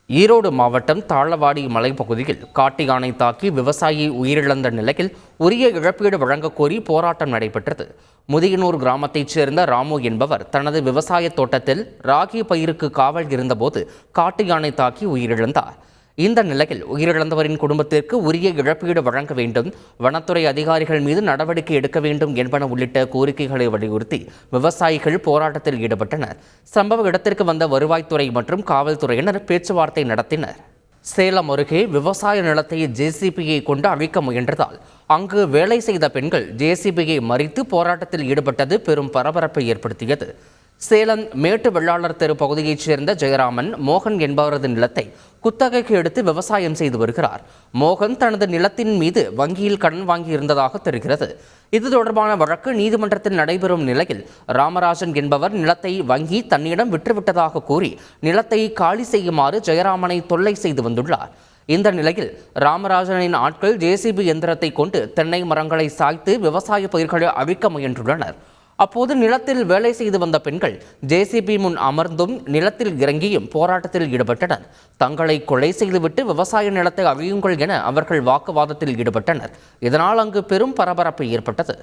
ஈரோடு மாவட்டம் தாளவாடி மலைப்பகுதியில் காட்டு யானை தாக்கி விவசாயி உயிரிழந்த நிலையில் உரிய இழப்பீடு வழங்கக் கோரி போராட்டம் நடைபெற்றது. முதியனூர் கிராமத்தைச் சேர்ந்த ராமு என்பவர் தனது விவசாய தோட்டத்தில் ராகி பயிருக்கு காவல் இருந்தபோது காட்டு யானை தாக்கி உயிரிழந்தார். இந்த நிலையில் உயிரிழந்தவரின் குடும்பத்திற்கு உரிய இழப்பீடு வழங்க வேண்டும், வனத்துறை அதிகாரிகள் மீது நடவடிக்கை எடுக்க வேண்டும் என்பன உள்ளிட்ட கோரிக்கைகளை வலியுறுத்தி விவசாயிகள் போராட்டத்தில் ஈடுபட்டனர். சம்பவ இடத்திற்கு வந்த வருவாய்த்துறை மற்றும் காவல்துறையினர் பேச்சுவார்த்தை நடத்தினர். சேலம் அருகே விவசாய நிலத்தை ஜேசிபியை கொண்டு அழிக்க முயன்றதால் அங்கு வேலை செய்த பெண்கள் ஜேசிபியை மறித்து போராட்டத்தில் ஈடுபட்டது பெரும் பரபரப்பை ஏற்படுத்தியது. சேலம் மேட்டு வெள்ளாளர் தெரு பகுதியைச் சேர்ந்த ஜெயராமன் மோகன் என்பவரது நிலத்தை குத்தகைக்கு எடுத்து விவசாயம் செய்து வருகிறார். மோகன் தனது நிலத்தின் மீது வங்கியில் கடன் வாங்கியிருந்ததாக தெரிகிறது. இது தொடர்பான வழக்கு நீதிமன்றத்தில் நடைபெறும் நிலையில் ராமராஜன் என்பவர் நிலத்தை வங்கி தன்னிடம் விற்றுவிட்டதாக கூறி நிலத்தை காலி செய்யுமாறு ஜெயராமனை தொல்லை செய்து வந்துள்ளார். இந்த நிலையில் ராமராஜனின் ஆட்கள் ஜேசிபி எந்திரத்தை கொண்டு தென்னை மரங்களை சாய்த்து விவசாய பயிர்களை அழிக்க முயன்றுள்ளனர். அப்போது நிலத்தில் வேலை செய்து வந்த பெண்கள் ஜேசிபி முன் அமர்ந்தும் நிலத்தில் இறங்கியும் போராட்டத்தில் ஈடுபட்டனர். தங்களை கொலை செய்துவிட்டு விவசாய நிலத்தை அழியுங்கள் என அவர்கள் வாக்குவாதத்தில் ஈடுபட்டனர். இதனால் அங்கு பெரும் பரபரப்பு ஏற்பட்டது.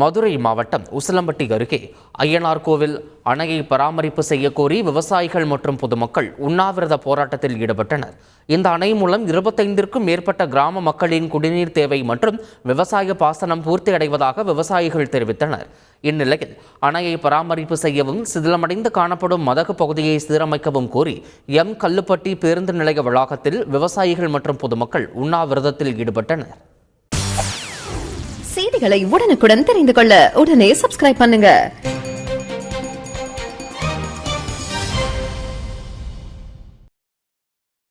மதுரை மாவட்டம் உசிலம்பட்டி அருகே அய்யனார் கோவில் அணையை பராமரிப்பு செய்ய கோரி விவசாயிகள் மற்றும் பொதுமக்கள் உண்ணாவிரத போராட்டத்தில் ஈடுபட்டனர். இந்த அணை மூலம் 25க்கும் மேற்பட்ட கிராம மக்களின் குடிநீர் தேவை மற்றும் விவசாய பாசனம் பூர்த்தி அடைவதாக விவசாயிகள் தெரிவித்தனர். இந்நிலையில் அணையை பராமரிப்பு செய்யவும் சிதிலமடைந்து காணப்படும் மதகு பகுதியை சீரமைக்கவும் கோரி கல்லுப்பட்டி பேருந்து நிலைய வளாகத்தில் விவசாயிகள் மற்றும் பொதுமக்கள் உண்ணாவிரதத்தில் ஈடுபட்டனர். செய்திகளை உடனுக்குடன் தெரிந்து கொள்ள உடனே சப்ஸ்கிரைப் பண்ணுங்க.